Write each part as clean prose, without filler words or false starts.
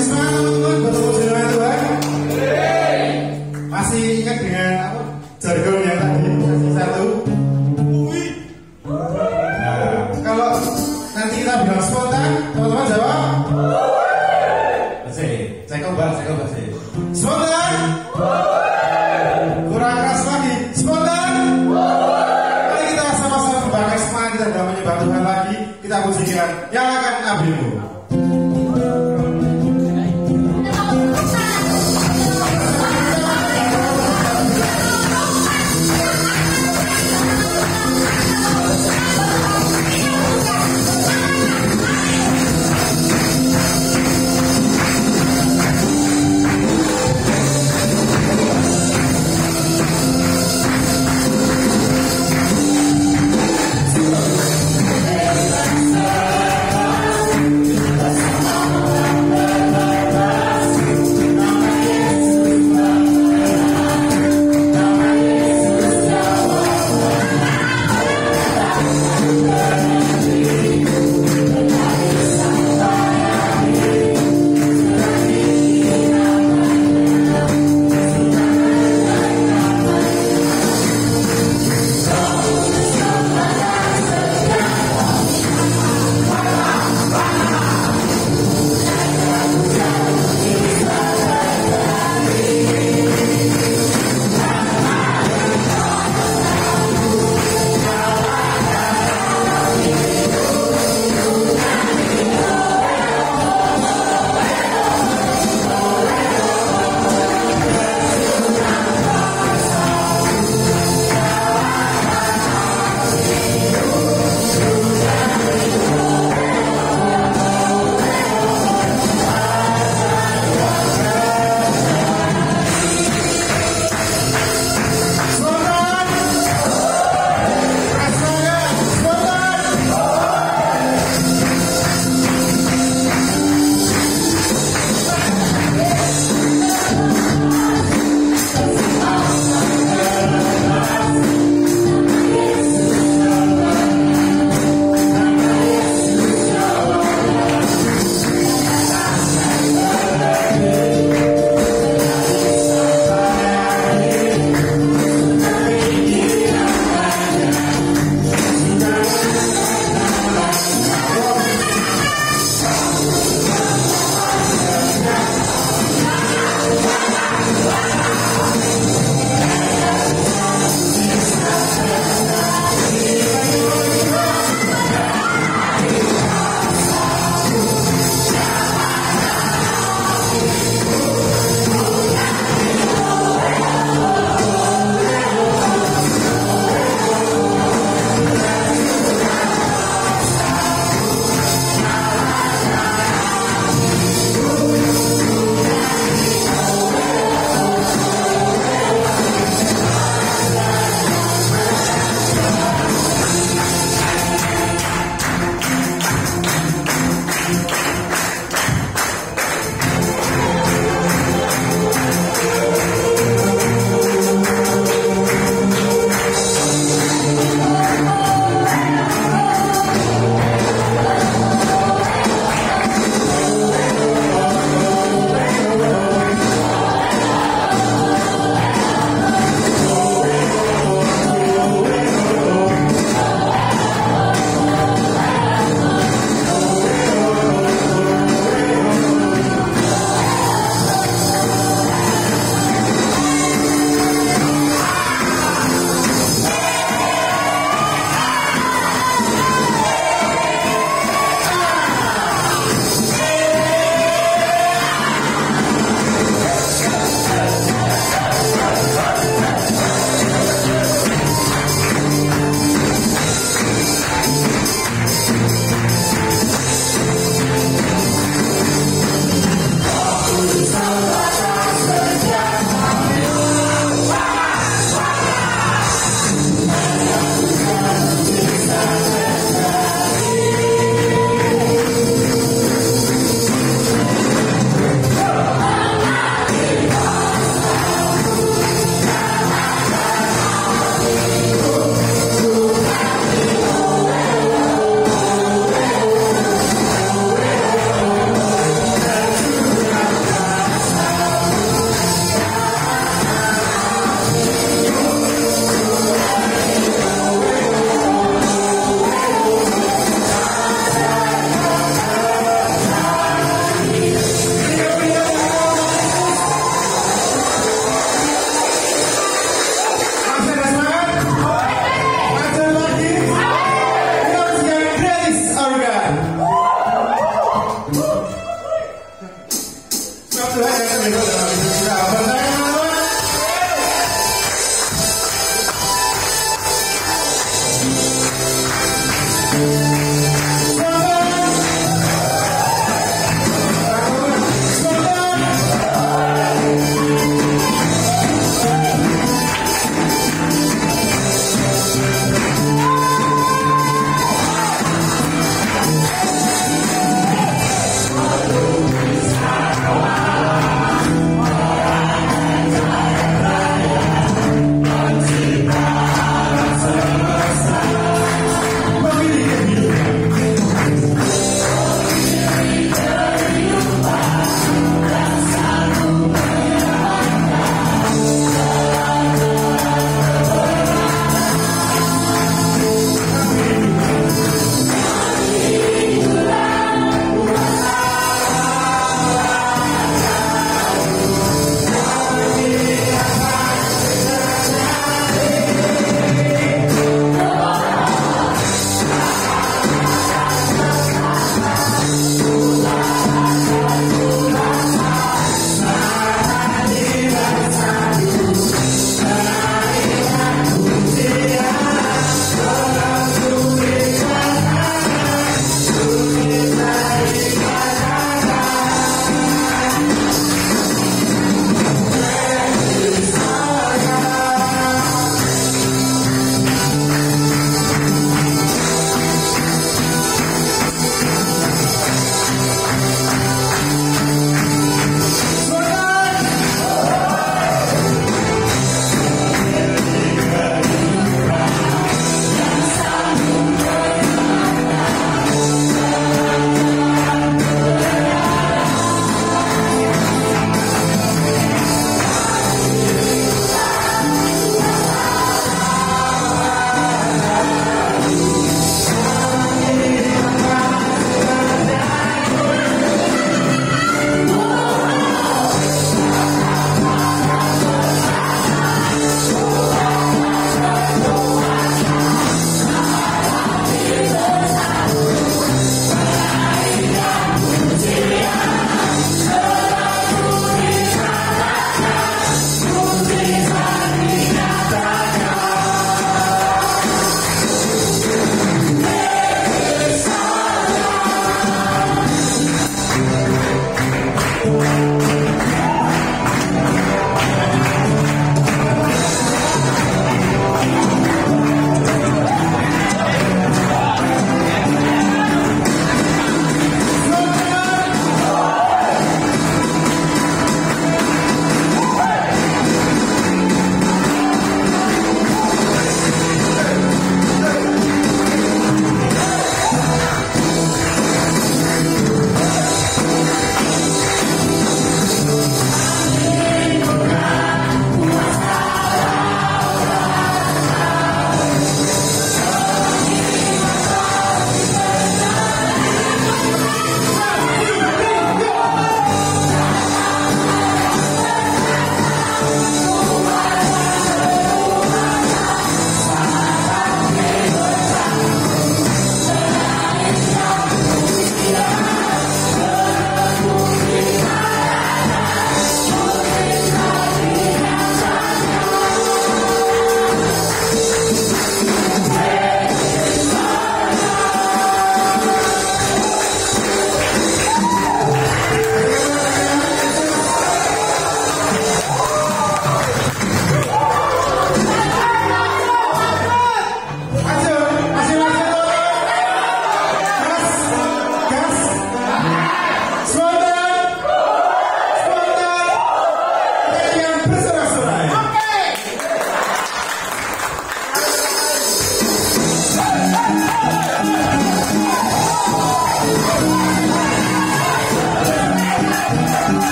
Masih semangat teman-teman bertemu dengan Tuhan? Masih ingat dengan apa? Jargon yang tadi sesi 1? Nah, kalau nanti kita bilang spontan, teman-teman jawab? Saya coba sih. Spontan? Kurang keras lagi. Spontan? Mari kita sama-sama membakar semangat kita dalam menyembah Tuhan lagi. Kita pujikan nyalakan apimu.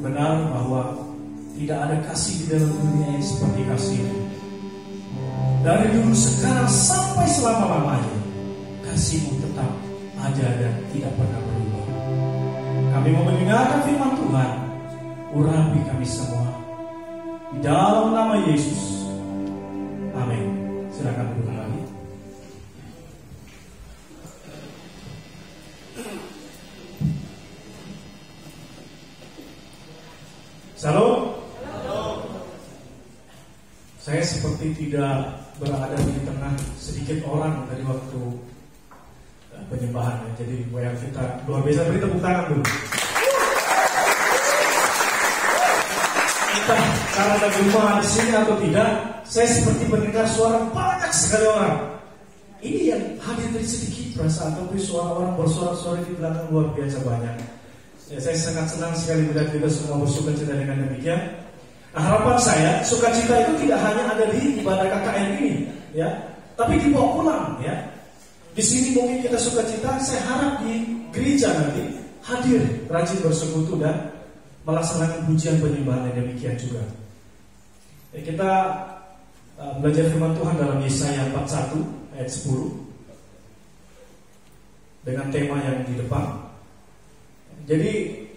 benar bahwa tidak ada kasih di dalam dunia yang seperti kasih-Mu. Dari dulu, sekarang, sampai selama-lamanya, kasih-Mu tetap ada dan tidak pernah berubah. Kami mau mendengarkan firman Tuhan. Urapi kami semua di dalam nama Yesus. Amin. Silakan duduk kembali. Salam. Saya seperti tidak berada di tengah sedikit orang dari waktu penyembahan. Jadi kita luar biasa, beri tepuk tangan dulu. Entah karena ada rumah di sini atau tidak, saya seperti mendengar suara banyak sekali orang. Ini yang hadir dari sedikit perasaan, tapi suara orang bersorak-sorai di belakang luar biasa banyak. Ya, saya sangat senang sekali melihat kita semua bersukacita dengan demikian. Nah, harapan saya, sukacita itu tidak hanya ada di ibadah KKN ini, ya, tapi dibawa pulang, ya. Di sini mungkin kita sukacita, saya harap di gereja nanti hadir, rajin bersekutu dan melaksanakan pujian penyembahan yang demikian juga. Ya, kita belajar firman Tuhan dalam Yesaya 41 ayat 10 dengan tema yang di depan. Jadi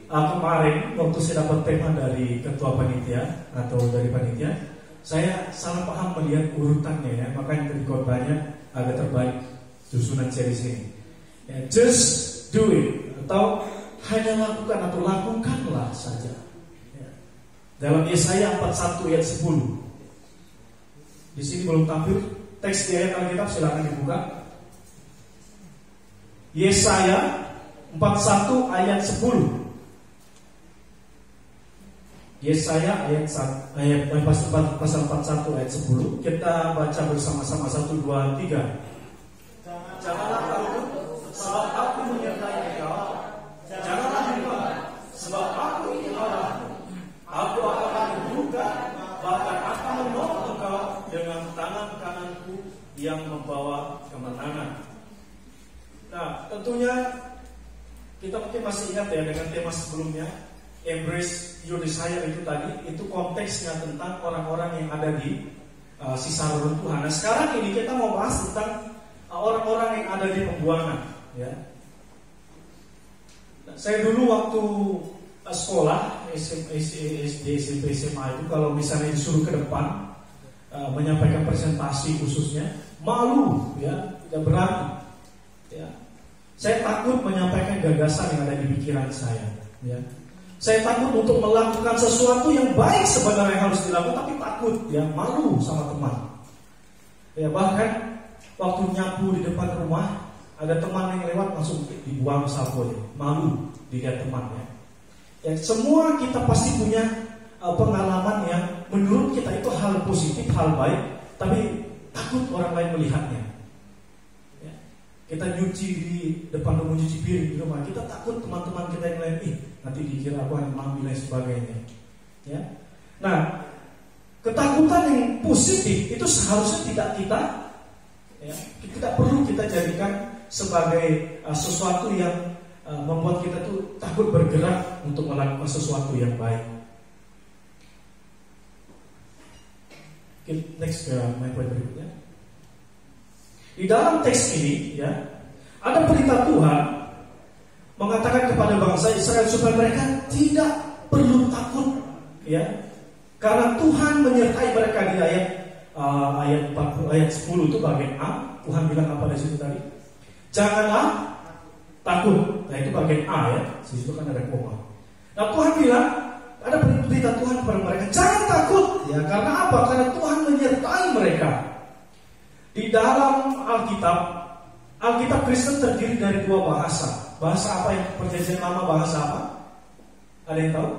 kemarin waktu saya dapat tema dari ketua panitia atau dari panitia, saya salah paham melihat urutannya, ya, makanya tadi khotbahnya agak terbalik susunan saya di sini. Ya, just do it, atau hanya lakukan atau lakukanlah saja. Ya. Dalam Yesaya 41 ayat 10. Di sini belum tampil teks di ayat Alkitab, silakan dibuka. Yesaya 41 ayat 10. Yesaya pasal 41 ayat 10. Kita baca bersama-sama 1, 2, 3. Janganlah takut, sebab aku menyertai engkau. Janganlah hebat, sebab aku ini Allah. Aku akan membuka, bahkan akan menolong engkau dengan tangan kananku yang membawa kemenangan. Nah, tentunya kita mungkin masih ingat, ya, dengan tema sebelumnya, Embrace Your Desire itu tadi, itu konteksnya tentang orang-orang yang ada di sisa reruntuhan. Nah, sekarang ini kita mau bahas tentang orang-orang yang ada di pembuangan, ya. Nah, saya dulu waktu sekolah SD, SMP, SMA itu kalau misalnya disuruh ke depan menyampaikan presentasi khususnya, malu, ya, tidak berani, ya. Saya takut menyampaikan gagasan yang ada di pikiran saya, ya. Saya takut untuk melakukan sesuatu yang baik sebenarnya harus dilakukan, tapi takut, ya, malu sama teman. Ya, bahkan waktu nyapu di depan rumah, ada teman yang lewat langsung dibuang sapunya, malu dilihat temannya. Ya, semua kita pasti punya pengalaman yang menurut kita itu hal positif, hal baik, tapi takut orang lain melihatnya. Ya, kita nyuci di depan rumah, nyuci piring di rumah, kita takut teman-teman kita yang lain, nanti dikira aku yang mengambil dan sebagainya. Ya, nah, ketakutan yang positif itu seharusnya tidak kita, ya, tidak perlu kita jadikan sebagai sesuatu yang membuat kita tuh takut bergerak untuk melakukan sesuatu yang baik. Next ke my point berikutnya. Di dalam teks ini, ya, ada perintah Tuhan mengatakan kepada bangsa Israel supaya mereka tidak perlu takut, ya, karena Tuhan menyertai mereka. Di ayat 40, ayat 10 itu bagian A. Tuhan bilang apa di situ tadi? Janganlah takut. Nah, itu bagian A, ya. Di situ kan ada koma. Nah, Tuhan bilang, ada perintah Tuhan kepada mereka, jangan takut, ya, karena apa? Karena Tuhan menyertai mereka. Di dalam Alkitab Kristen terdiri dari dua bahasa. Bahasa apa yang perjanjian lama, bahasa apa? Ada yang tahu?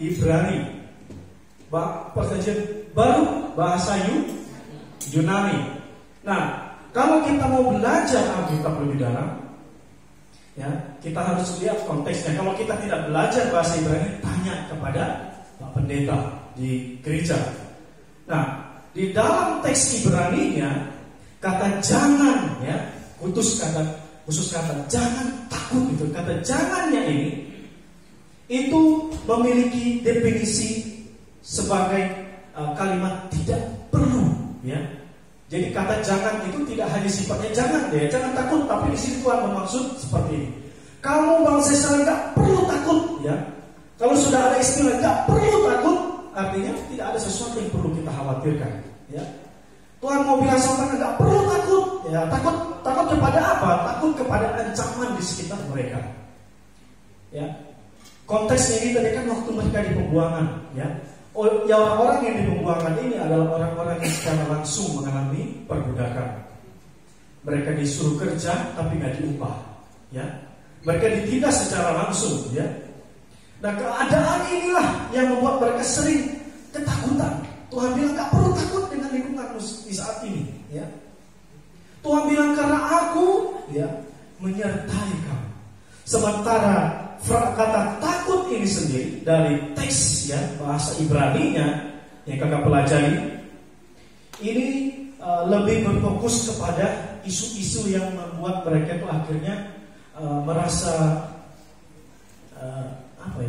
Ibrani. Perjanjian baru bahasa Yunani. Nah, kalau kita mau belajar Alkitab lebih dalam, ya, kita harus lihat konteksnya. Kalau kita tidak belajar bahasa Ibrani, tanya kepada Pak Pendeta di gereja. Nah, di dalam teks Ibraninya kata jangan, ya, khusus kata jangan takut itu tersebut, kata jangannya ini itu memiliki definisi sebagai kalimat tidak perlu, ya. Jadi kata jangan itu tidak hanya sifatnya jangan, ya, jangan takut, tapi di sini Tuhan bermaksud seperti ini. Kamu bangsa Israel nggak perlu takut, ya. Kalau sudah ada istilah nggak perlu takut, artinya tidak ada sesuatu yang perlu kita khawatirkan, ya. Tuhan mau bilang sama mereka nggak perlu takut, ya. Takut kepada apa? Takut kepada ancaman di sekitar mereka, ya. Konteksnya ini tadi kan waktu mereka di pembuangan, ya. Ya, orang-orang yang di pembuangan ini adalah orang-orang yang secara langsung mengalami perbudakan. Mereka disuruh kerja tapi nggak diupah, ya. Mereka ditindas secara langsung, ya. Nah, keadaan inilah yang membuat mereka sering ketakutan. Tuhan bilang gak perlu takut dengan lingkunganmu di saat ini, ya. Tuhan bilang karena aku, ya, menyertai kamu. Sementara kata takut ini sendiri dari teks, ya, bahasa Ibrani-nya yang kakak pelajari ini lebih berfokus kepada isu-isu yang membuat mereka itu akhirnya merasa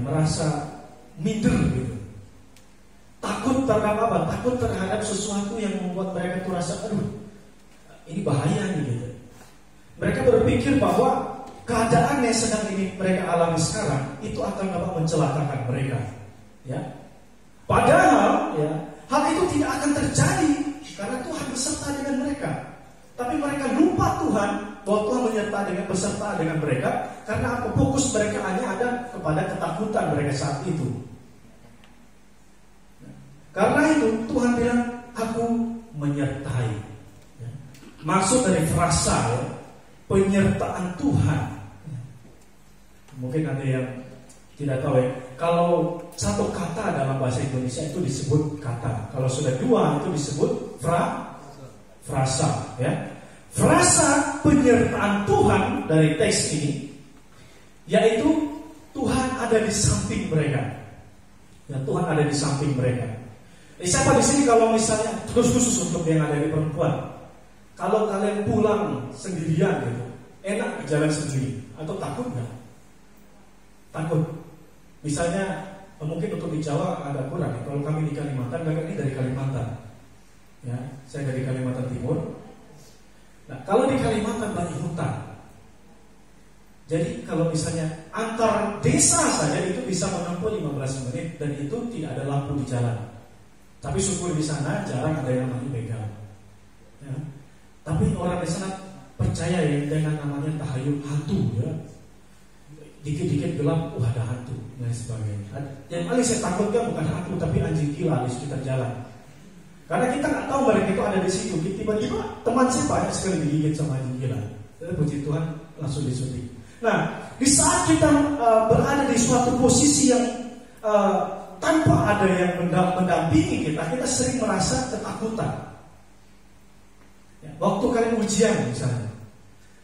merasa minder gitu. Takut terhadap apa? Takut terhadap sesuatu yang membuat mereka itu rasa aduh, ini bahaya nih gitu. Mereka berpikir bahwa keadaan yang sedang ini mereka alami sekarang itu akan dapat mencelakakan mereka, ya. Padahal, ya, hal itu tidak akan terjadi karena Tuhan beserta dengan mereka. Tapi mereka lupa Tuhan bahwa Tuhan beserta dengan mereka karena fokus mereka hanya ada kepada ketakutan mereka saat itu. Karena itu Tuhan bilang aku menyertai, ya. Maksud dari frasa, ya, penyertaan Tuhan. Mungkin ada yang tidak tahu, ya, kalau satu kata dalam bahasa Indonesia itu disebut kata, kalau sudah dua itu disebut frasa, ya. Frasa penyertaan Tuhan dari teks ini yaitu Tuhan ada di samping mereka, ya, Tuhan ada di samping mereka. Siapa di sini kalau misalnya khusus untuk yang ada di perempuan, kalau kalian pulang sendirian gitu, enak jalan sendiri atau takut nggak? Takut. Misalnya mungkin untuk di Jawa agak kurang. Kalau kami di Kalimantan, kakak ini dari Kalimantan, ya, saya dari Kalimantan Timur. Nah, kalau di Kalimantan banyak hutan. Jadi kalau misalnya antar desa saja itu bisa menempuh 15 menit dan itu tidak ada lampu di jalan. Tapi syukur di sana jarang ada yang namanya begal, ya. Tapi orang di sana percaya ya dengan namanya tahayul hantu, ya. Dikit-dikit gelap, ada hantu dan sebagainya. Yang paling saya takutkan bukan hantu tapi anjing gila di sekitar jalan. Karena kita nggak tahu mereka itu ada di situ. Tiba-tiba teman saya banyak sekali digigit sama anjing gila. Jadi puji Tuhan langsung disuntik. Nah, di saat kita berada di suatu posisi yang tanpa ada yang mendampingi kita sering merasa ketakutan. Ya, waktu kalian ujian misalnya,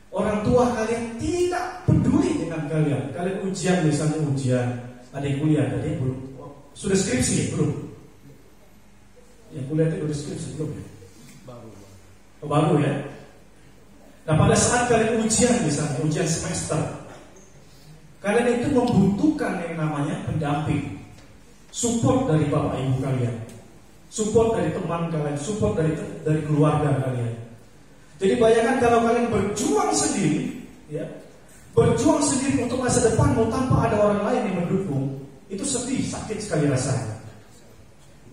orang tua kalian tidak peduli dengan kalian. Kalian ujian misalnya ada yang kuliah, ada yang belum. Sudah skripsi ya? Belum? Yang kuliah itu udah skripsi belum ya? Baru ya? Nah, pada saat kalian ujian misalnya, ujian semester, kalian itu membutuhkan yang namanya pendamping, support dari bapak ibu kalian, support dari teman kalian, support dari keluarga kalian. Jadi bayangkan kalau kalian berjuang sendiri, ya, berjuang sendiri untuk masa depanmu tanpa ada orang lain yang mendukung, itu sedih, sakit sekali rasanya.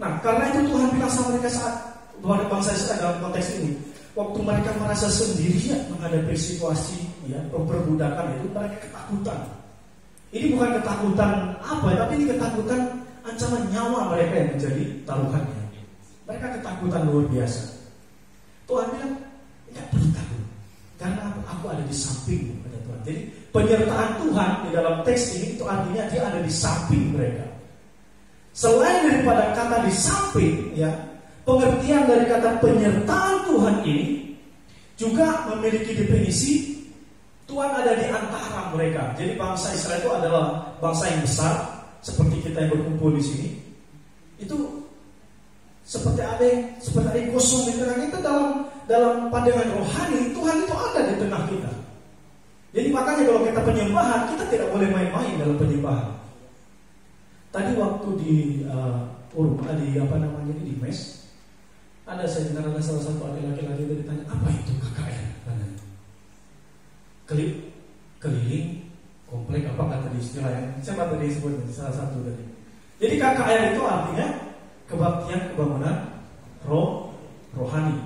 Nah, karena itu Tuhan bilang sama mereka saat Tuhan bangsa Israel dalam konteks ini, waktu mereka merasa sendirian menghadapi situasi, ya, perbudakan itu, mereka ketakutan. Ini bukan ketakutan apa, tapi ini ketakutan ancaman nyawa mereka yang menjadi taruhannya. Mereka ketakutan luar biasa. Tuhan bilang, tidak perlu takut, karena aku ada di sampingmu, kata Tuhan. Jadi penyertaan Tuhan di dalam teks ini itu artinya dia ada di samping mereka. Selain daripada kata di samping, ya, pengertian dari kata penyertaan Tuhan ini juga memiliki definisi Tuhan ada di antara mereka. Jadi bangsa Israel itu adalah bangsa yang besar, seperti kita yang berkumpul di sini. Itu seperti ada yang kosong di tengah kita. Dalam pandangan rohani, Tuhan itu ada di tengah kita. Jadi makanya kalau kita penyembahan, kita kita tidak boleh main-main dalam penyembahan. Tadi waktu di di mes, ada saya dengar ada salah satu adik laki-laki itu ditanya, apa itu KKR? Keliling komplek, apa kata di istilahnya? Siapa tadi disebut salah satu dari. Jadi KKR itu artinya kebaktian kebangunan rohani.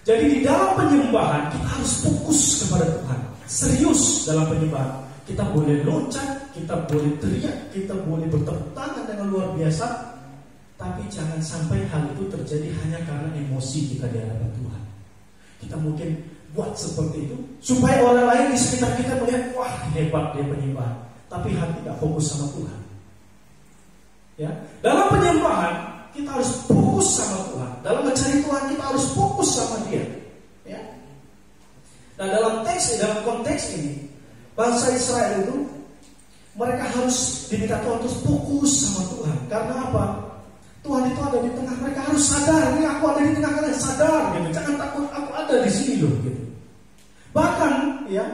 Jadi di dalam penyembahan kita harus fokus kepada Tuhan, serius dalam penyembahan. Kita boleh loncat, kita boleh teriak, kita boleh bertepuk tangan dengan luar biasa, tapi jangan sampai hal itu terjadi hanya karena emosi kita di hadapan Tuhan. Kita mungkin buat seperti itu supaya orang lain di sekitar kita melihat, wah hebat dia penyembahan, tapi hati tidak fokus sama Tuhan. Ya, dalam penyembahan kita harus fokus sama Tuhan. Dalam mencari Tuhan kita harus fokus sama Dia. Ya. Nah dalam konteks ini, bangsa Israel itu mereka harus diminta Tuhan untuk fokus sama Tuhan. Karena apa? Tuhan itu ada di tengah mereka, harus sadar, ini aku ada di tengah kalian, sadar gitu. Jangan takut, aku ada di sini loh gitu. Bahkan ya,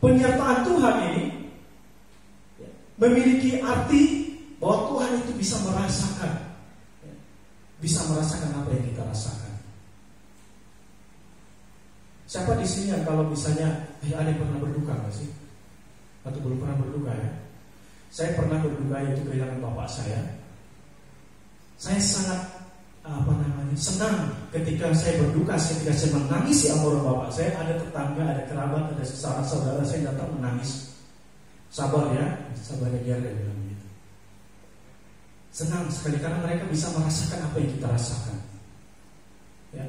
penyertaan Tuhan ini ya, memiliki arti bahwa Tuhan itu bisa merasakan apa yang kita rasakan. Siapa di sini yang kalau misalnya ada yang pernah berduka nggak sih? Atau belum pernah berduka ya? Saya pernah berduka, yaitu kehilangan bapak saya. Saya sangat senang ketika saya berduka, ketika saya menangis di almarhum bapak saya. Ada tetangga, ada kerabat, ada saudara saya datang menangis. Sabar ya dia bilang gitu. Senang sekali karena mereka bisa merasakan apa yang kita rasakan. Ya.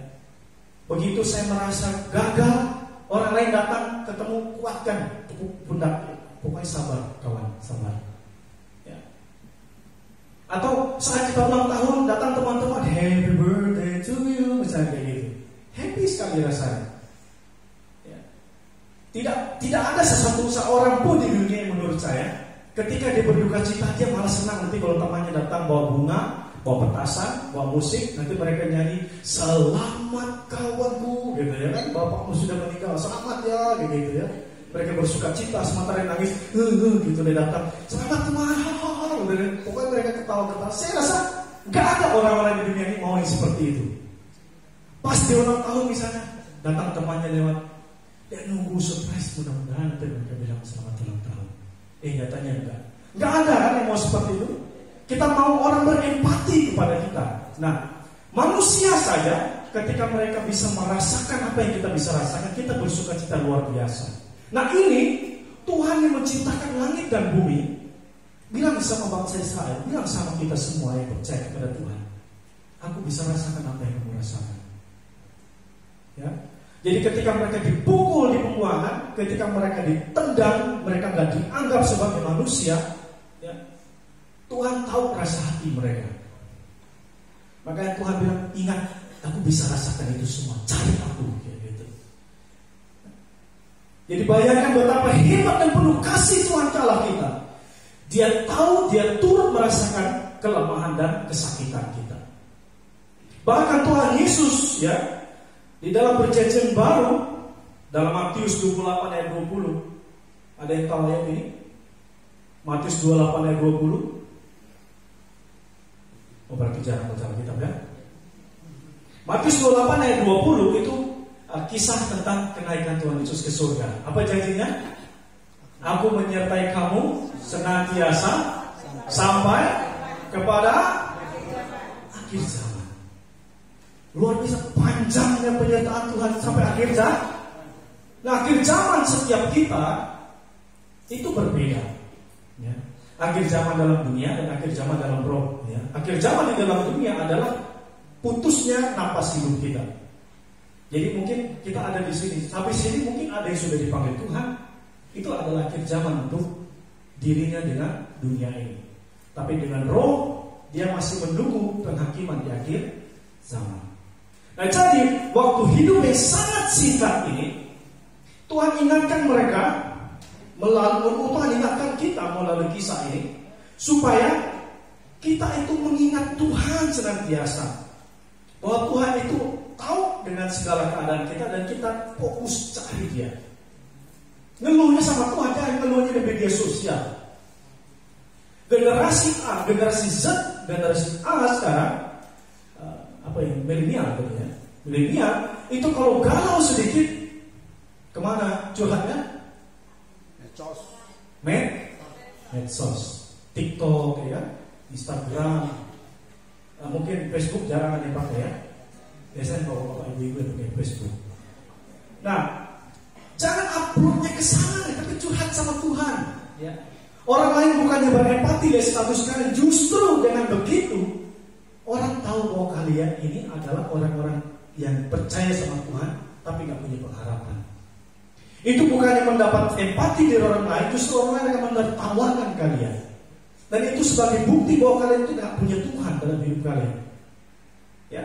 Begitu saya merasa gagal, orang lain datang, ketemu, kuatkan pundak. Pokoknya sabar kawan, sabar. Ya. Atau saat kita ulang tahun, datang teman-teman, happy birthday to you, misalnya kayak gitu. Happy sekali rasanya. Ya. Tidak ada seorang pun di dunia yang menurut saya, ketika dia berduka cita, dia malah senang nanti kalau temannya datang bawa bunga, bawa petasan, bawa musik, nanti mereka nyanyi selamat kawanku, gitu ya kan, bapakmu sudah meninggal, selamat ya, gitu ya. Mereka bersuka cita, sementara yang nangis, gitu dia datang, selamat teman, pokoknya mereka ketawa-ketawa. Saya rasa gak ada orang-orang di dunia ini mau yang seperti itu. Pas dia ulang tahun misalnya, datang temannya lewat, dia nunggu surprise, mudah-mudahan nanti mereka bilang selamat ulang tahun. Nyatanya enggak. Enggak ada kan yang mau seperti itu. Kita mau orang berempati kepada kita. Nah, manusia saja ketika mereka bisa merasakan apa yang kita bisa rasakan, kita bersuka cita luar biasa. Nah ini Tuhan yang menciptakan langit dan bumi bilang sama bangsa Israel, bilang sama kita semua yang percaya kepada Tuhan, aku bisa rasakan apa yang kamu rasakan. Ya. Jadi ketika mereka dipukul di pembuangan, ketika mereka ditendang, mereka gak dianggap sebagai manusia, ya, Tuhan tahu rasa hati mereka. Makanya Tuhan bilang, ingat, aku bisa rasakan itu semua, cari aku, gitu. Jadi bayangkan betapa hebat dan penuh kasih Tuhan Allah kita. Dia tahu, dia turut merasakan kelemahan dan kesakitan kita. Bahkan Tuhan Yesus, ya, di dalam perjanjian baru, dalam Matius 28 ayat 20, ada yang tahu ayat ini? Matius 28 ayat 20. Berarti jarang baca kitab ya. Matius 28 ayat 20 itu kisah tentang kenaikan Tuhan Yesus ke surga. Apa janjinya? Aku menyertai kamu senantiasa sampai kepada akhir zaman. Luar biasa panjangnya penyertaan Tuhan sampai akhir zaman. Nah, akhir zaman setiap kita itu berbeda. Ya. Akhir zaman dalam dunia dan akhir zaman dalam roh. Ya. Akhir zaman di dalam dunia adalah putusnya napas hidup kita. Jadi mungkin kita ada di sini, sampai sini mungkin ada yang sudah dipanggil Tuhan. Itu adalah akhir zaman untuk dirinya dengan dunia ini. Tapi dengan roh, dia masih menunggu penghakiman di akhir zaman. Nah, jadi waktu hidup yang sangat singkat ini, Tuhan ingatkan mereka Tuhan ingatkan kita melalui kisah ini supaya kita itu mengingat Tuhan senantiasa, bahwa Tuhan itu tahu dengan segala keadaan kita dan kita fokus cari Dia. Ngeluhnya sama Tuhan, jangan ngeluhnya lebih media sosial. Generasi A, generasi Z, generasi A sekarang milenial gitu ya. Milenial itu kalau galau sedikit kemana curhatnya? Medsos, TikTok ya, Instagram, mungkin Facebook jarang ada pakai ya. Biasanya kalau bapak ibu pakai Facebook. Nah, jangan uploadnya ke sana, tapi curhat sama Tuhan. Ya. Orang lain bukannya berempati dari status kalian, justru dengan begitu orang tahu bahwa kalian ini adalah orang-orang yang percaya sama Tuhan, tapi nggak punya pengharapan. Itu bukannya mendapat empati dari orang lain, justru orang lain akan menertawakan kalian. Dan itu sebagai bukti bahwa kalian itu nggak punya Tuhan dalam hidup kalian. Ya,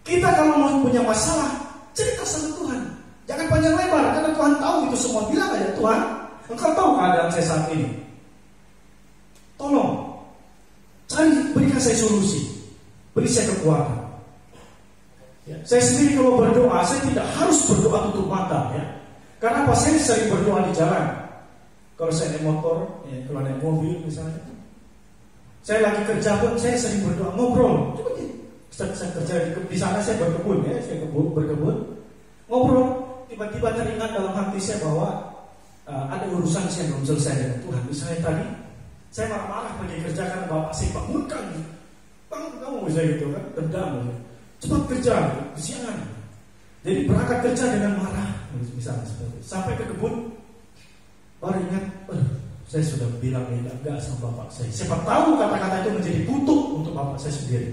kita kalau mau punya masalah, cerita sama Tuhan. Jangan panjang lebar, karena Tuhan tahu itu semua. Bilang aja, Tuhan, Engkau tahu keadaan saya saat ini. Tolong, berikan saya solusi, beri saya kekuatan. Ya, saya sendiri kalau berdoa, saya tidak harus berdoa tutup mata, ya. Karena apa? Saya sering berdoa di jalan. Kalau saya naik motor, ya, kalau naik mobil misalnya, saya lagi kerja pun saya sering berdoa, ngobrol. Coba saya kerja di sana, saya berkebun, ya, saya berkebun, ngobrol. Tiba-tiba teringat dalam hati saya bahwa ada urusan saya belum selesai dengan Tuhan. Misalnya tadi saya marah-marah pergi kerja karena bapak saya bangunkan, bangun kamu bisa gitu kan, dendam, cepat kerja, kesiangan. Jadi berangkat kerja dengan marah, misalnya seperti itu. Sampai ke kebun, baru ingat, saya sudah bilang enggak sama bapak saya. Siapa tahu kata-kata itu menjadi kutuk untuk bapak saya sendiri.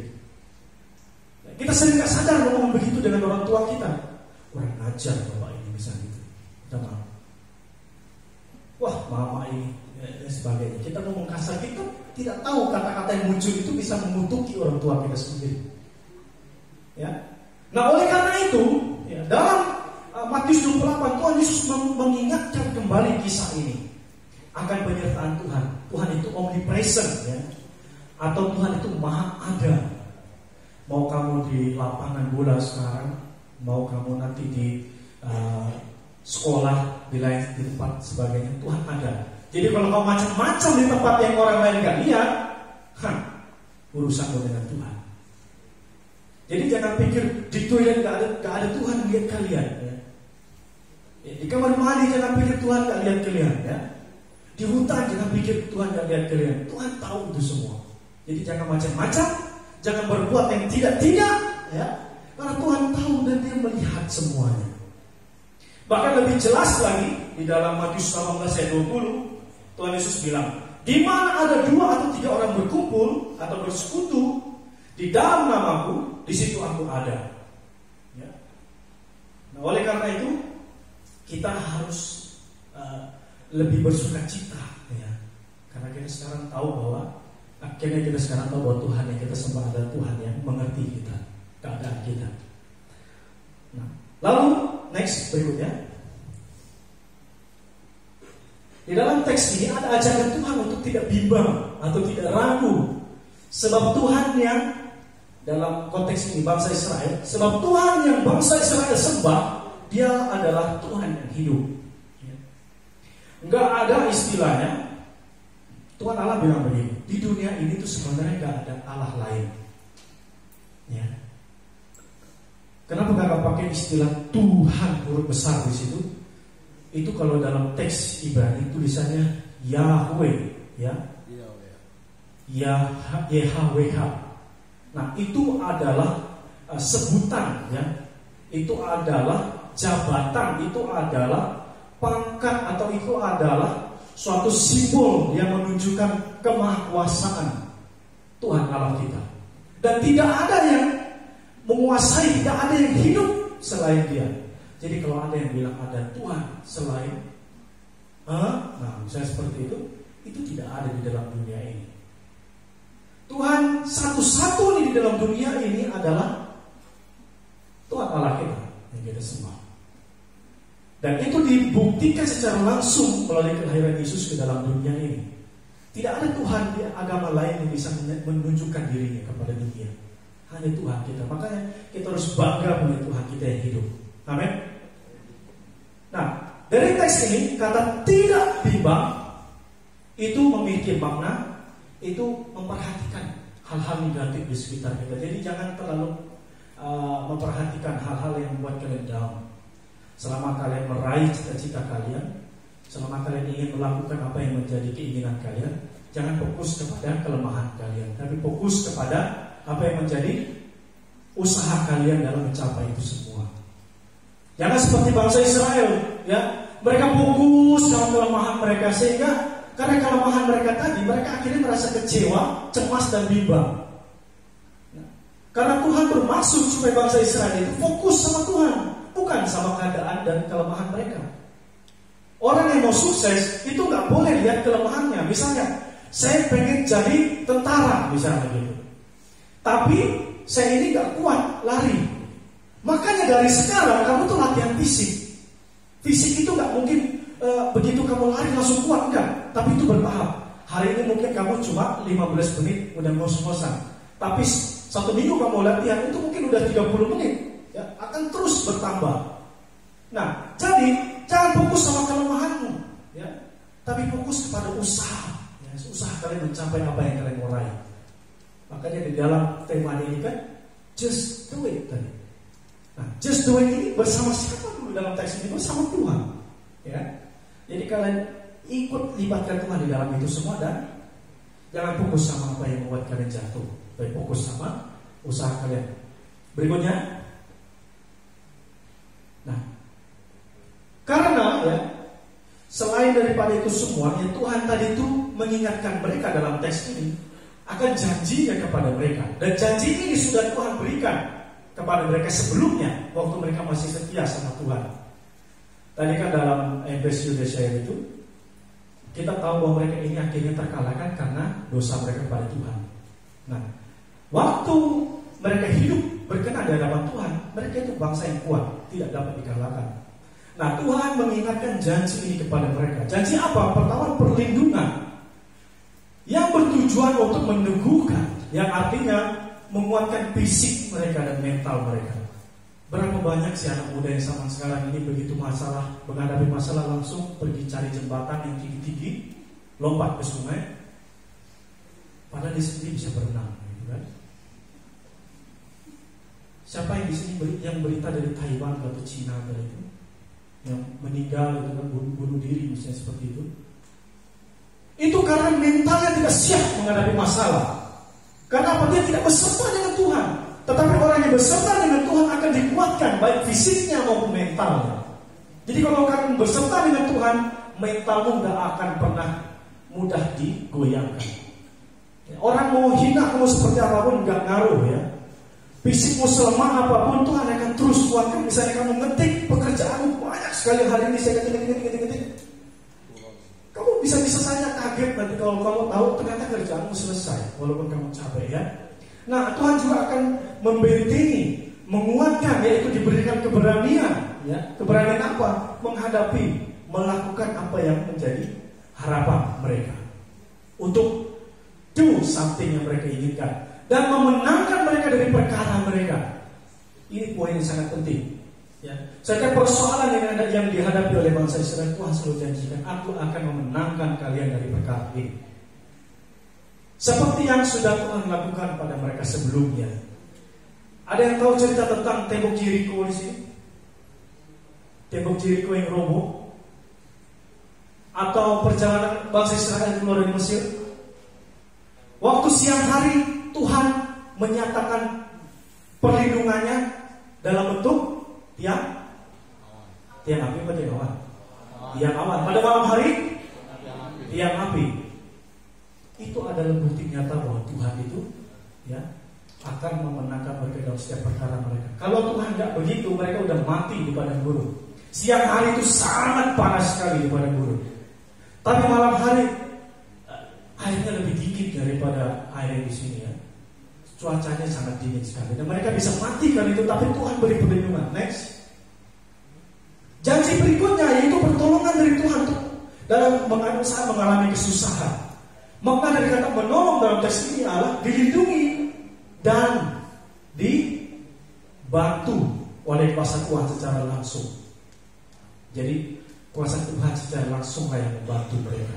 Kita sering nggak sadar ngomong begitu dengan orang tua kita. Kurang ajar bapak ini misalnya gitu. Kita maaf. Wah, mama ini dan sebagainya. Kita ngomong kasar, kita tidak tahu kata-kata yang muncul itu bisa mengutuki orang tua kita sendiri. Ya. Nah, oleh karena itu, ya, dalam Matius 28 Tuhan Yesus mengingatkan kembali kisah ini akan penyertaan Tuhan. Tuhan itu omnipresent, ya. Atau Tuhan itu maha ada. Mau kamu di lapangan bola sekarang, mau kamu nanti di sekolah, di tempat sebagainya, Tuhan ada. Jadi kalau kamu macam-macam di tempat yang orang lain gak lihat, urusanmu dengan Tuhan. Jadi jangan pikir di toilet gak ada Tuhan lihat kalian. Ya. Di kamar mandi jangan pikir Tuhan gak lihat kalian. Ya. Di hutan jangan pikir Tuhan gak lihat kalian. Tuhan tahu itu semua. Jadi jangan macam-macam, jangan berbuat yang tidak-tidak, ya. Karena Tuhan tahu dan Dia melihat semuanya. Bahkan lebih jelas lagi di dalam Matius 18 ayat 20, Tuhan Yesus bilang, di mana ada 2 atau 3 orang berkumpul atau bersekutu di dalam namaku, di situ aku ada. Ya. Nah, oleh karena itu kita harus lebih bersukacita, ya. Karena kita sekarang tahu bahwa Tuhan yang kita sembah adalah Tuhan yang mengerti kita, keadaan kita. Nah, lalu next berikutnya, di dalam teks ini ada ajakan Tuhan untuk tidak bimbang atau tidak ragu, sebab Tuhan yang dalam konteks ini bangsa Israel, sebab Tuhan yang bangsa Israel sembah, Dia adalah Tuhan yang hidup. Enggak ada istilahnya Tuhan Allah bilang begini, di dunia ini tuh sebenarnya enggak ada Allah lain. Ya. Kenapa enggak pakai istilah Tuhan huruf besar di situ? Itu kalau dalam teks Ibrani tulisannya Yahweh, ya. YHWH. Nah, itu adalah sebutan, ya. Itu adalah jabatan, itu adalah pangkat, atau itu adalah suatu simbol yang menunjukkan kemahakuasaan Tuhan Allah kita. Dan tidak ada yang menguasai, tidak ada yang hidup selain Dia. Jadi kalau ada yang bilang ada Tuhan selain, misalnya seperti itu tidak ada di dalam dunia ini. Tuhan satu-satu di dalam dunia ini adalah Tuhan Allah kita yang kita sembah. Dan itu dibuktikan secara langsung melalui kelahiran Yesus ke dalam dunia ini. Tidak ada Tuhan di agama lain yang bisa menunjukkan dirinya kepada dunia. Hanya Tuhan kita. Makanya kita harus bangga punya Tuhan kita yang hidup. Amin. Nah, dari teks ini kata tidak bimbang itu memiliki makna, itu memperhatikan hal-hal negatif di sekitar kita. Jadi jangan terlalu memperhatikan hal-hal yang membuat kalian down. Selama kalian meraih cita-cita kalian, selama kalian ingin melakukan apa yang menjadi keinginan kalian, jangan fokus kepada kelemahan kalian, tapi fokus kepada apa yang menjadi usaha kalian dalam mencapai itu semua. Jangan seperti bangsa Israel, ya. Mereka fokus dalam kelemahan mereka, sehingga karena kelemahan mereka tadi, mereka akhirnya merasa kecewa, cemas dan bimbang. Karena Tuhan bermaksud supaya bangsa Israel itu fokus sama Tuhan, bukan sama keadaan dan kelemahan mereka. Orang yang mau sukses itu nggak boleh lihat kelemahannya. Misalnya, saya pengen jadi tentara, misalnya gitu. Tapi saya ini nggak kuat lari. Makanya dari sekarang kamu tuh latihan fisik. Fisik itu nggak mungkin begitu kamu lari langsung kuat, enggak. Tapi itu bertahap. Hari ini mungkin kamu cuma 15 menit udah ngos-ngosan. Tapi 1 minggu kamu latihan itu mungkin udah 30 menit, ya, akan terus bertambah. Nah, jadi jangan fokus sama kelemahanmu, ya, tapi fokus kepada usaha, ya, usaha kalian mencapai apa yang kalian mau raih. Makanya di dalam tema ini kan just do it tadi. Nah, just do it ini bersama siapa dulu dalam teks ini? Bersama Tuhan, ya. Jadi kalian ikut libatkan Tuhan di dalam itu semua dan jangan fokus sama apa yang membuat kalian jatuh. Baik, fokus sama usaha kalian. Berikutnya, nah, karena ya, selain daripada itu semua, ya, Tuhan tadi itu mengingatkan mereka dalam teks ini akan janjinya kepada mereka, dan janji ini sudah Tuhan berikan kepada mereka sebelumnya waktu mereka masih setia sama Tuhan. Tadi kan dalam Yesaya itu kita tahu bahwa mereka ini akhirnya terkalahkan karena dosa mereka kepada Tuhan. Nah, waktu mereka hidup berkenan di hadapan Tuhan, mereka itu bangsa yang kuat, tidak dapat dikalahkan. Nah, Tuhan mengingatkan janji ini kepada mereka. Janji apa? Pertama, perlindungan yang bertujuan untuk meneguhkan, yang artinya menguatkan fisik mereka dan mental mereka. Berapa banyak sih anak muda yang zaman sekarang ini begitu masalah, menghadapi masalah langsung pergi cari jembatan yang tinggi-tinggi, lompat ke sungai, padahal di sini bisa berenang, gitu kan? Siapa yang di sini yang berita dari Taiwan atau Cina dari itu, yang meninggal itu kan, bunuh diri misalnya seperti itu? Itu karena mentalnya tidak siap menghadapi masalah. Karena apa? Dia tidak beserta dengan Tuhan. Tetapi orang yang beserta dengan Tuhan akan dikuatkan, baik fisiknya maupun mentalnya. Jadi kalau kamu beserta dengan Tuhan, mentalmu tidak akan pernah mudah digoyangkan. Orang mau hina kamu seperti apapun nggak ngaruh, ya. Fisikmu selemah apapun, Tuhan akan terus kuatkan. Misalnya kamu ngetik, pekerjaanmu banyak sekali hari ini, saya ngetik. Kamu bisa saja kaget nanti kalau kamu tahu ternyata kerjaanmu selesai, walaupun kamu capek, ya. Nah, Tuhan juga akan membentengi, menguatkan, yaitu diberikan keberanian, ya. Keberanian apa? Menghadapi, melakukan apa yang menjadi harapan mereka, untuk do something yang mereka inginkan, dan memenangkan mereka dari perkara mereka. Ini poin yang sangat penting, ya. Setiap persoalan yang dihadapi oleh bangsa Israel, Tuhan selalu janjikan, aku akan memenangkan kalian dari perkara ini. Seperti yang sudah Tuhan lakukan pada mereka sebelumnya. Ada yang tahu cerita tentang tembok Jericho di sini? Tembok Jericho yang roboh, atau perjalanan bangsa Israel keluar dari Mesir. Waktu siang hari Tuhan menyatakan perlindungannya dalam bentuk tiang api atau tiang awan? Tiang awan. Pada malam hari tiang api. Itu adalah bukti nyata bahwa Tuhan itu, ya, akan memenangkan mereka dalam setiap perkara mereka. Kalau Tuhan nggak begitu, mereka udah mati di padang gurun. Siang hari itu sangat panas sekali di padang gurun. Tapi malam hari airnya lebih dingin daripada air di sini, ya. Cuacanya sangat dingin sekali dan mereka bisa mati kan itu, tapi Tuhan beri perlindungan. Next. Janji berikutnya yaitu pertolongan dari Tuhan dalam saat mengalami kesusahan. Maka dari kata menolong dalam teks ini adalah dilindungi dan dibantu oleh kuasa Tuhan secara langsung. Jadi kuasa Tuhan secara langsung yang membantu mereka.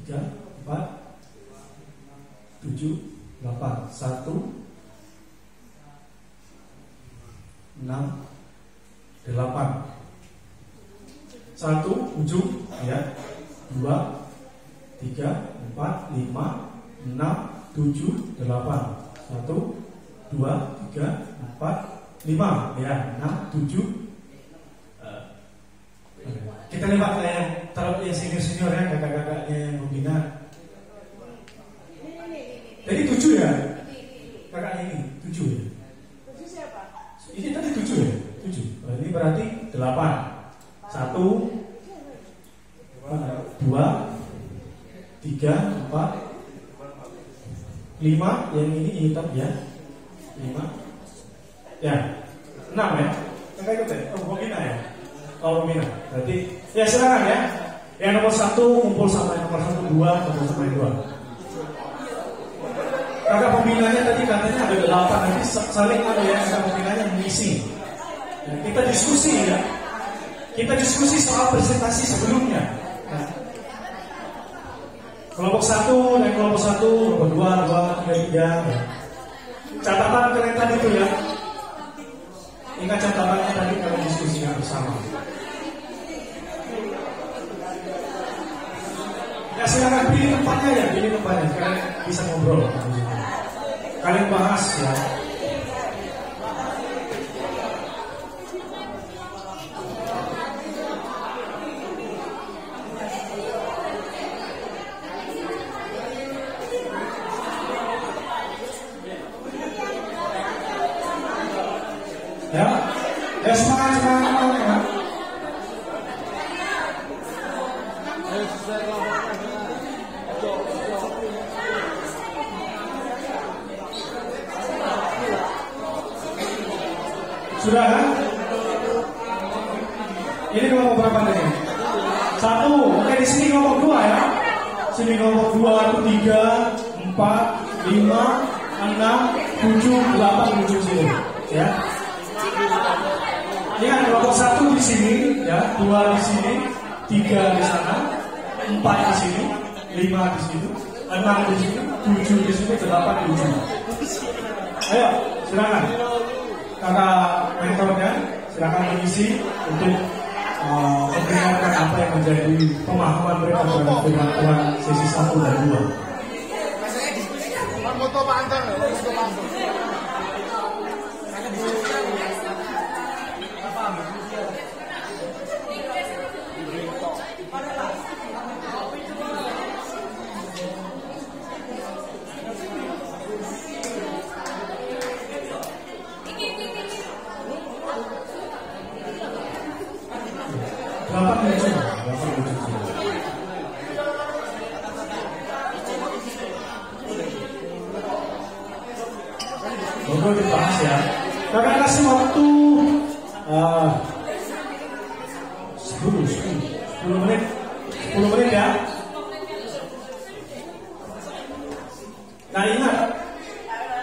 3, 4, 7, 8. 1, 6, 8. 1 ujung ya. 2, 3, 4, 5, 6, 7, 8. 1, 2, 3, 4, 5 ya. 6, 7. Kita lihat yang senior ya, kakak-kakaknya yang membina. Jadi 7 ya, kakaknya ini 7 ya. 7 siapa? Ini tadi 7 ya, 7. Ini berarti 8. 1, 2, 3, 4, 5. Yang ini hitam ya, 5. Ya, 6 ya. Kakak ikut ya? Oh, membina ya. Oh, membina. Berarti ya silakan ya. Yang nomor 1 kumpul sama yang nomor 1, 2 kumpul sama yang 2. Kakak pembinanya tadi katanya ada 8, nanti saling ada ya kakak pembinanya mengisi. Ya, kita diskusi ya. Kita diskusi soal presentasi sebelumnya. Nah, kelompok 1 dan kelompok 1, kelompok 2, 2, 3, 3. Ya. Catatan kalian tadi itu ya. Ingat catatannya tadi kalau diskusinya bersama. Ya silakan pilih tempatnya ya, pilih tempatnya. Kalian bisa ngobrol. Kalian bahas ya. Ya semangat. Sudah kan? Ini kelompok berapa tadi? 1. Oke, di sini kelompok 2 ya. Sini kelompok 2 itu 3, 4, 5, 6, 7, 8 ujung sini. Ya. Ini kelompok 1 di sini, ya, 2 di sini, 3 di sana, 4 di sini, 5 di sini, 6 di sini, 7 di sini, 8 di ujung. Ayo, silakan. Kakak mentornya, silakan mengisi untuk memperlihatkan apa yang menjadi pemahaman mereka terhadap firman sesi 1 dan 2. Foto Pak Anton, 8 lucu. 8 lucu. Ngobrol dibahas ya. Kakak kasih waktu 10 menit. 10 menit ya. Nah ingat,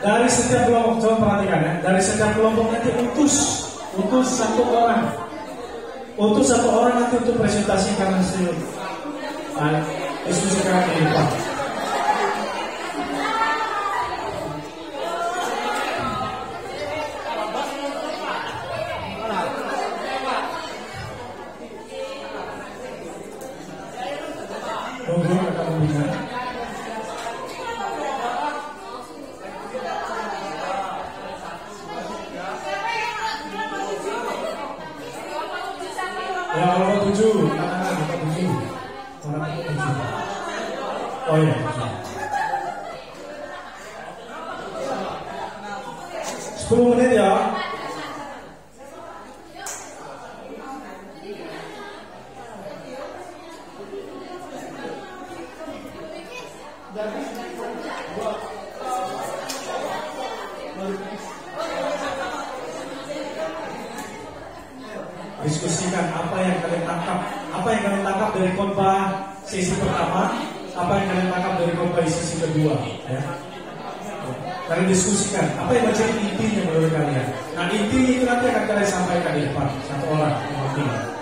dari setiap kelompok, coba perhatikan ya, dari setiap kelompok nanti utus satu orang nanti untuk presentasikan hasil diskusi kami di depan. Ya, kelompok 7. Oh iya, 10 menit ya. Diskusikan apa yang kalian tangkap dari khotbah sesi pertama, apa yang kalian tangkap dari khotbah sesi kedua, ya. Kalian diskusikan apa yang menjadi intinya menurut kalian. Nah inti itu nanti akan kalian sampaikan di depan satu orang mewakili.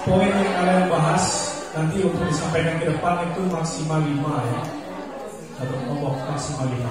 Poin yang kalian bahas nanti untuk disampaikan ke depan itu maksimal 5 ya. Satu kelompok maksimal 5.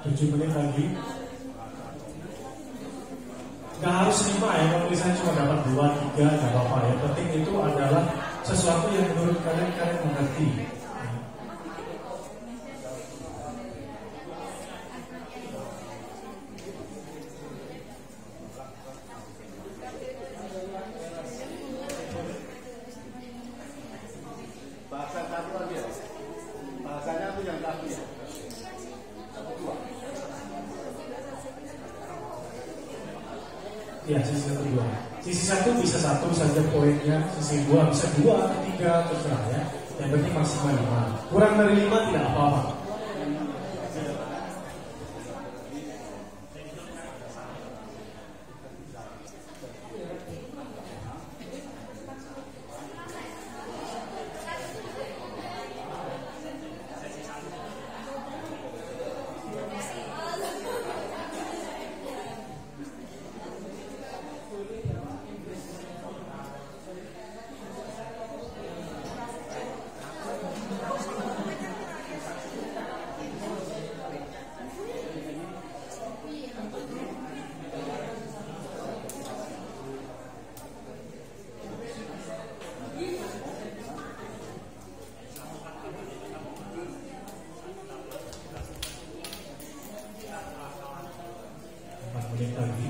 Tujuh menit lagi. Gak harus 5 ya, kalau misalnya cuma dapat 2, 3 gak apa-apa. Yang penting itu adalah sesuatu yang menurut kalian mengerti. Ya, sisi 1 2. Sisi 1 bisa 1 saja poinnya, sisi 2 bisa 2, 3, terserah ya. Yang penting maksimal 5. Kurang dari 5 tidak apa-apa. Lagi.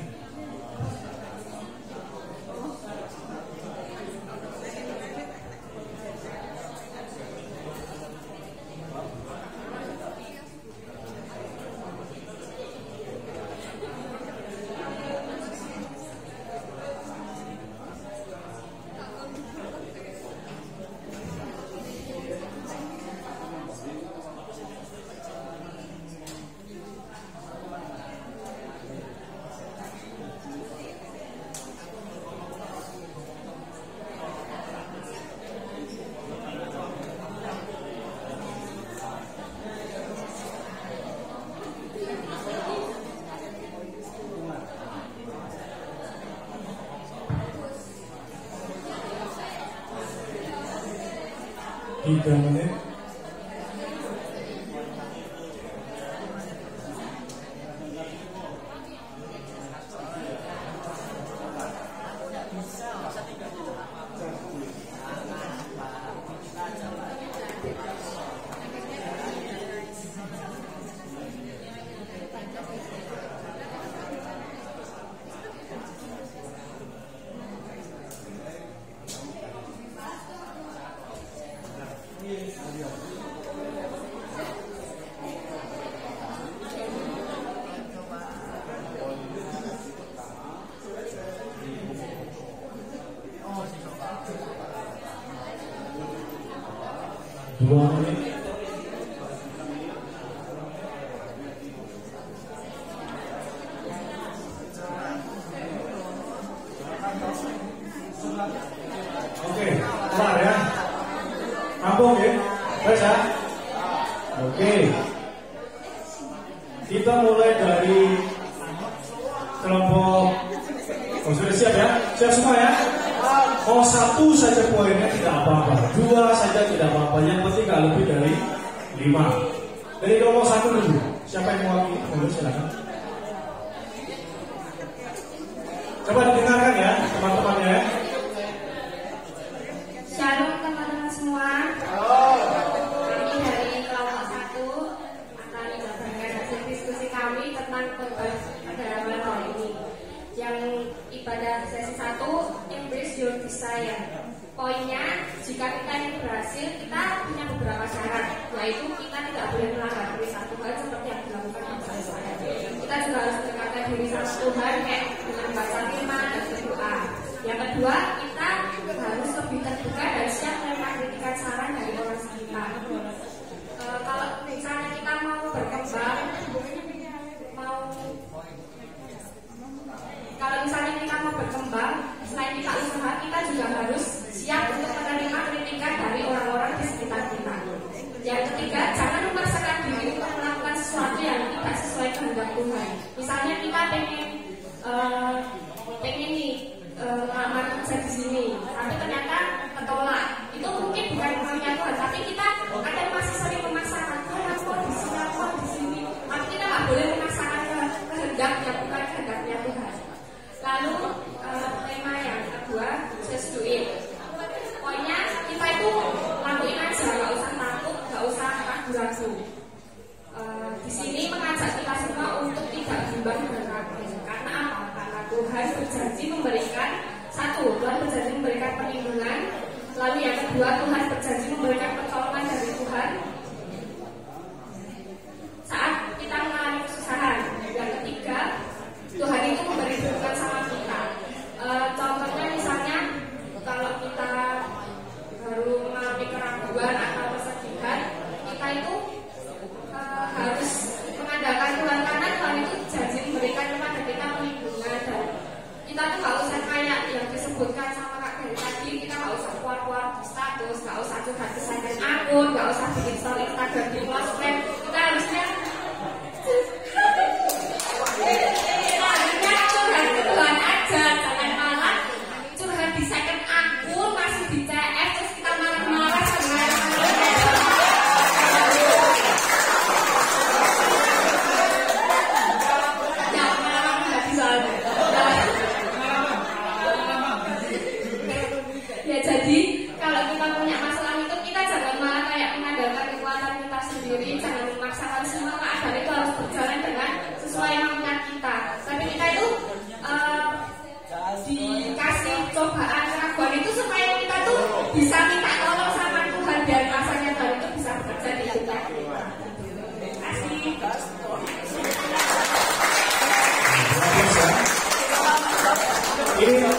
Tiga menit. Dua menit. Oke, kelar ya. Kampung ya, baik ya. Oke, kita mulai dari kelompok. Oh, sudah siap ya? Siap semua ya? Oh, 1 saja poinnya tidak apa-apa, 2 saja tidak apa-apa. Yang penting nggak lebih dari 5. Dari kelompok 1 dulu. Siapa yang mau dulu silakan. Coba didengarkan ya teman-temannya. Shalom teman-teman semua. Kami dari kelompok 1 akan menjabarkan hasil diskusi kami tentang pada malam ini. Yang ibadah sesi 1, embrace your desire. Poinnya, jika kita ingin berhasil, kita punya beberapa syarat, yaitu kita tidak boleh melanggar perintah Tuhan seperti yang dilakukan oleh saya. Kita juga harus mendekatkan diri sama Tuhan kayak dengan baca firman dan berdoa. Yang kedua, kita harus lebih terbuka dan siap menerima kritikan saran dari orang sekitar. Kalau misalnya kita mau berkembang, kalau misalnya kita mau berkembang, selain kita usaha, kita juga harus siap untuk menerima kritikan dari orang-orang di sekitar kita. Yang ketiga, jangan memaksakan diri untuk melakukan sesuatu yang tidak sesuai kehendak Tuhan. Misalnya kita pengen nih ngelamar kerja di sini, tapi ternyata ketolak. Itu mungkin bukan kehendak Tuhan, tapi kita kadang masih sering memaksakan Tuhan, aku di sini, aku di sini. Tapi kita nggak boleh memaksakan kehendak yang bukan kehendaknya Tuhan. Lalu tema yang kedua, just do it. Pokoknya kita itu lakuin aja, nggak usah takut, nggak usah ragu-ragu. Di sini mengajak kita semua untuk tidak bimbang dan ragu. Karena apa? Karena Tuhan berjanji memberikan Tuhan berjanji memberikan perlindungan. Lalu yang kedua, Tuhan berjanji memberikan pertolongan dari Tuhan saat kita mengalami kesusahan. Yang ketiga, Tuhan itu memberi berkat sama kita.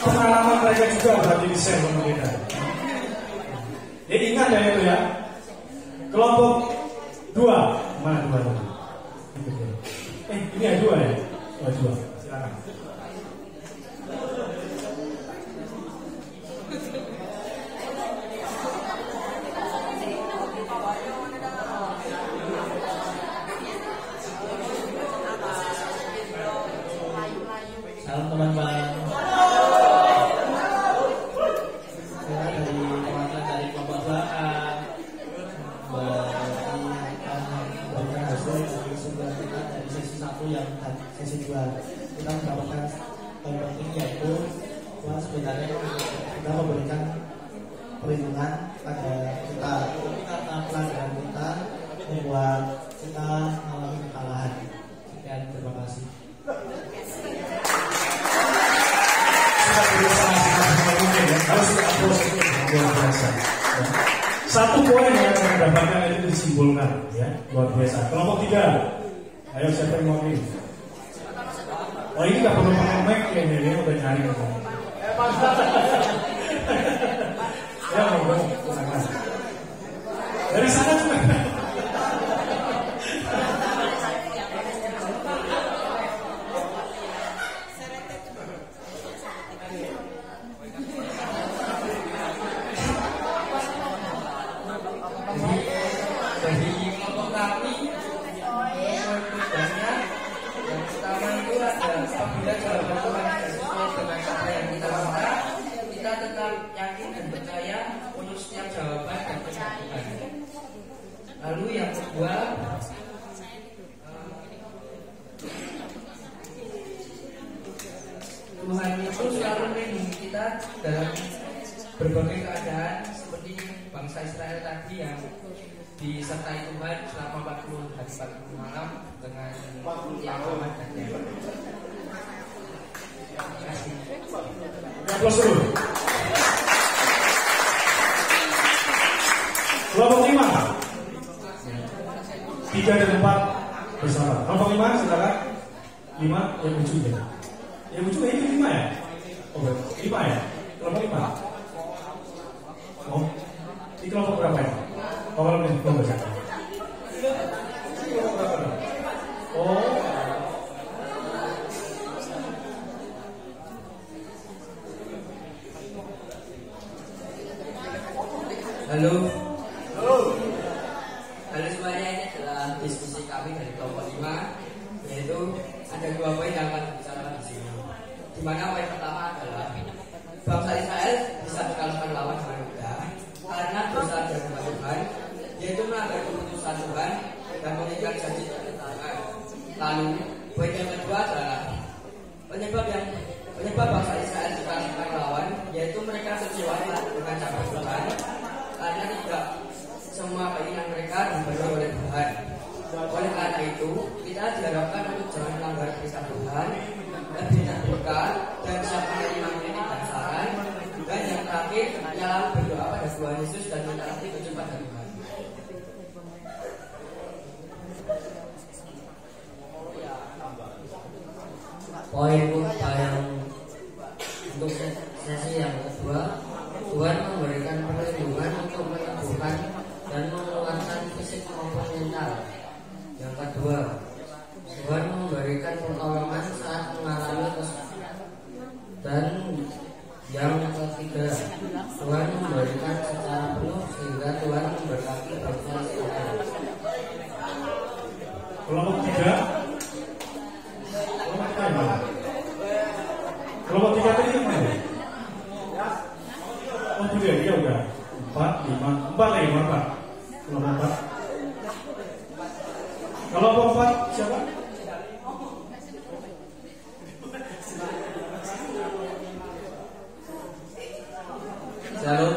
pengalaman mereka juga berarti di share sama kita. Jadi ingat ya itu ya. Kelompok 2, mana 2 tadi? Ini ada 2 ya? Oh, 2, silakan. Salam teman-teman. Saya dari teman-teman dari kelompok 2A memberikan hasil dari sebuah kita dari sesi 1 yang sesi 2 kita mendapatkan poin penting yaitu bahwa sebenarnya kita memberikan perlindungan pada kita karena pelanggaran kita membuat kita mengalami kekalahan. Sekian, terima kasih. Harus luar biasa. Satu poin yang akan mendapatkan itu disimpulkan, ya, luar biasa. Kelompok 3, ayo siapa yang mau ini? Oh ini nggak perlu pakai mic ya, ini udah nyari. Ya mau dari sana juga. Dari kelompok kami tujuannya yang pertama itu ada apabila jawaban Tuhan sesuai dengan apa yang kita minta, kita tetap yakin dan percaya untuk setiap jawaban dan kesaksian. Lalu yang kedua, Tuhan itu selalu melindungi kita dalam berbagai keadaan seperti bangsa Israel tadi yang disertai Tuhan selama 40 hari 40 malam dengan aman dan nyaman. Terima kasih. Aplaus dulu. Kelompok 5, 3 dan 4 bersama. Kelompok 5 silakan. 5 yang ujung ya. Yang ujung ini 5 ya? Oh 5 ya? Kelompok 5. Oh, ini kelompok berapa ya? Oh, kalau ini kelompok berapa? Oh. Halo. Halo semuanya, ini adalah diskusi kami dari kelompok 5, yaitu ada 2 poin yang akan dibicarakan di sini. Di mana poin pertama adalah bangsa Israel bisa dikalahkan lawan dengan mudah karena dosa dan Tuhan, yaitu melanggar keputusan Tuhan dan meninggal janji Tuhan. Lalu poin yang kedua adalah penyebab bangsa Israel dikalahkan lawan, yaitu mereka sesuai dengan cara Tuhan karena tidak semua keinginan mereka diberi oleh Tuhan. Oleh karena itu, kita diharapkan untuk jangan melanggar perintah Tuhan, lebih terbuka dan siap menerima kritik dan saran. Dan yang terakhir, ialah berdoa pada Tuhan Yesus dan minta petunjuk pada Tuhan. Poin yang untuk sesi yang kedua, Tuhan memberikan perlindungan untuk menyembuhkan dan menguatkan fisik maupun mental. Yang kedua, Tuhan memberikan pertolongan saat mengalami kesulitan. Dan yang ketiga, Tuhan memberikan secara penuh sehingga Tuhan memberkati bangsa Israel. Kelompok 3. Kelompok 3 tadi yang mana? Oh sudah, dia udah 4, 5, 4. Kelompok 4. Kelompok 4 siapa? Shalom.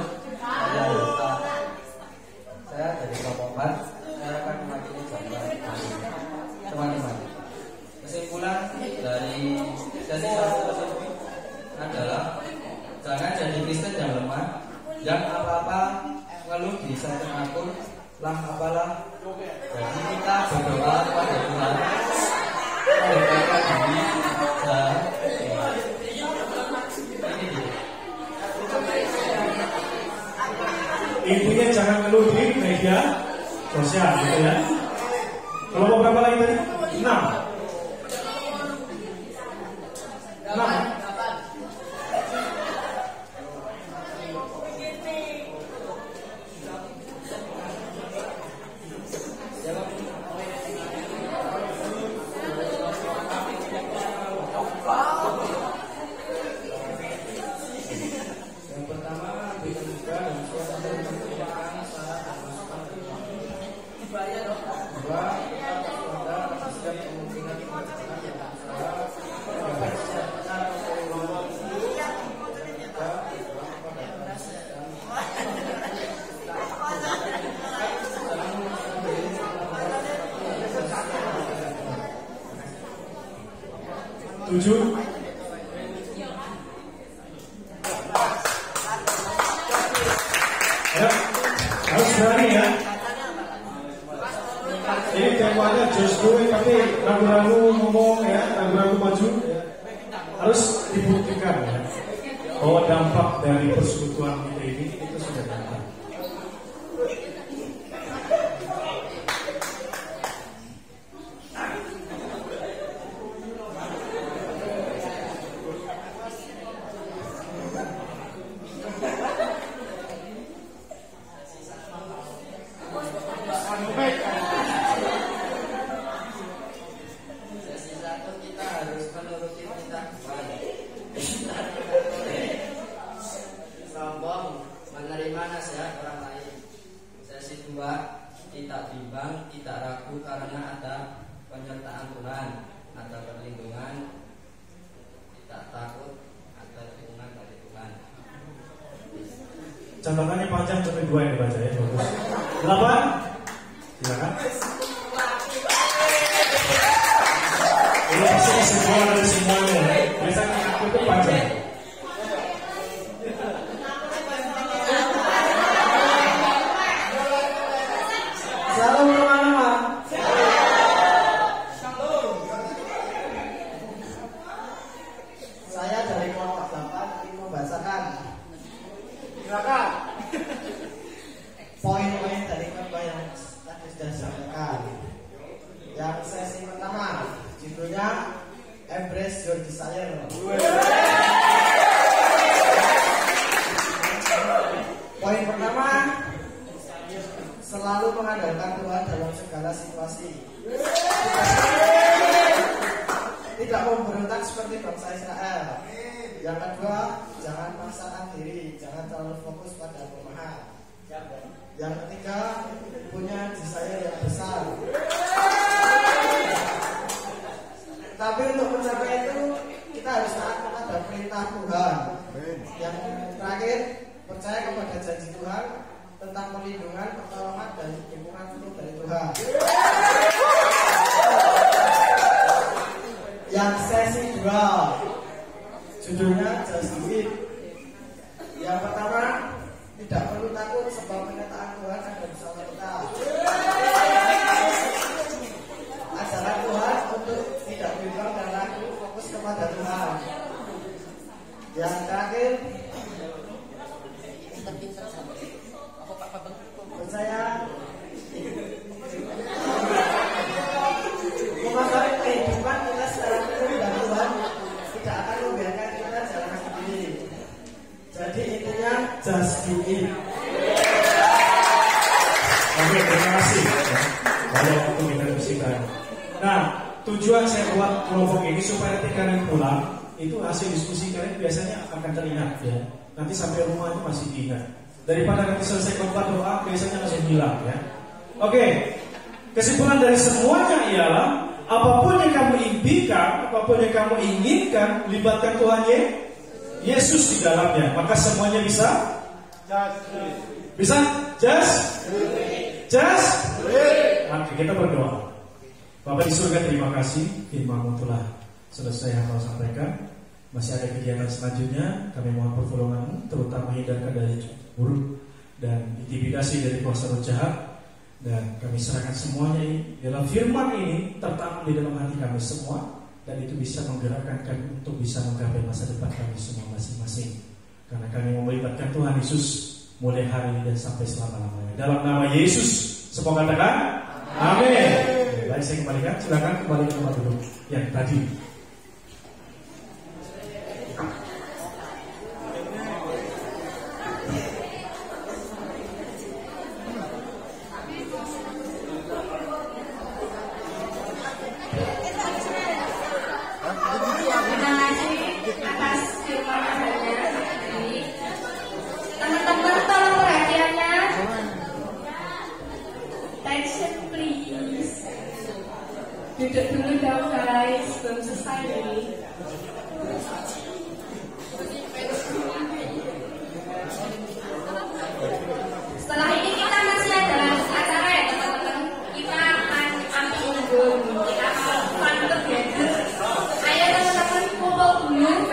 Saya dari kelompok 4. Saya akan mewakili jawaban teman-teman. Kesimpulan dari sesi 1 tersebut adalah jangan jadi Kristen yang lemah, yang apa-apa ngeluh di setting akun, lah apalah. Jadi kita berdoa kepada Tuhan, mendekatkan diri dan ini dia. Intinya jangan ngeluh di media sosial gitu ya. Kelompok berapa lagi tadi? 6. Harus berani ya. Ini temanya just do it, tapi ragu-ragu ngomong ya, ragu-ragu maju ya. Harus dibuktikan ya bahwa dampak dari persekutuan kita ini itu sudah datang. Tidak bimbang, tidak ragu karena ada penyertaan Tuhan, ada perlindungan, tidak takut, ada dukungan dari Tuhan. Catatannya panjang, sampai 2 yang dibaca ya, bagus. 8, silakan. Ini pasti kesimpulan dari semuanya ya. Biasanya aku itu panjang. Salam teman-teman. Saya dari kelompok 8 ingin membacakan poin-poin dari khotbah yang tadi sudah disampaikan. Yang sesi pertama judulnya Embrace Your Desire. Poin pertama, selalu mengandalkan Tuhan dalam segala situasi. Tidak memberontak seperti bangsa Israel. Yang kedua, jangan paksakan diri, jangan terlalu fokus pada kelemahan. Yang ketiga, punya desire yang besar. Tapi untuk mencapai itu kita harus taat kepada perintah Tuhan. Yang terakhir, percaya kepada janji Tuhan tentang perlindungan, pertolongan, dan dukungan penuh dari Tuhan. Yang sesi 2 judulnya Just Do It. Yang pertama, tidak perlu takut sebab penyertaan Tuhan ada bersama kita. Ajaran Tuhan untuk tidak bimbang dan ragu, fokus kepada Tuhan. Yang terakhir, percaya memahami kehidupan kita secara penuh dan Tuhan tidak akan membiarkan kita jalan sendiri. Jadi intinya just do it. Oke, terima kasih. Banyak waktu kita diskusikan. Nah, tujuan saya buat kelompok ini supaya nanti kalian pulang itu hasil diskusi kalian biasanya akan teringat ya. Nanti sampai rumah itu masih diingat. Daripada nanti selesai khotbah doa biasanya langsung hilang ya. Oke, kesimpulan dari semuanya ialah apapun yang kamu impikan, apapun yang kamu inginkan, libatkan Tuhan Yesus di dalamnya, maka semuanya bisa. Bisa? Just. Oke, kita berdoa. Bapak di surga, terima kasih firman-Mu telah selesai yang Kau sampaikan. Masih ada kegiatan selanjutnya, kami mohon pertolongan-Mu, terutama hindarkan dari buruk dan intimidasi dari kuasa roh jahat. Dan kami serahkan semuanya ini dalam firman ini tertanam di dalam hati kami semua, dan itu bisa menggerakkan kami untuk bisa menggapai masa depan kami semua masing-masing. Karena kami mau melibatkan Tuhan Yesus mulai hari ini dan sampai selama-lamanya. Dalam nama Yesus, semua katakan amin. Baik, saya kembalikan, silakan kembali ke tempat duduk yang tadi. Teman-teman tolong perhatiannya. Attention please. Duduk dulu dong guys, belum selesai nih. Setelah ini kita masih ada acara ya teman-teman. Kita akan ambil unggun, kita akan fun together. Ayo teman-teman kumpul dulu.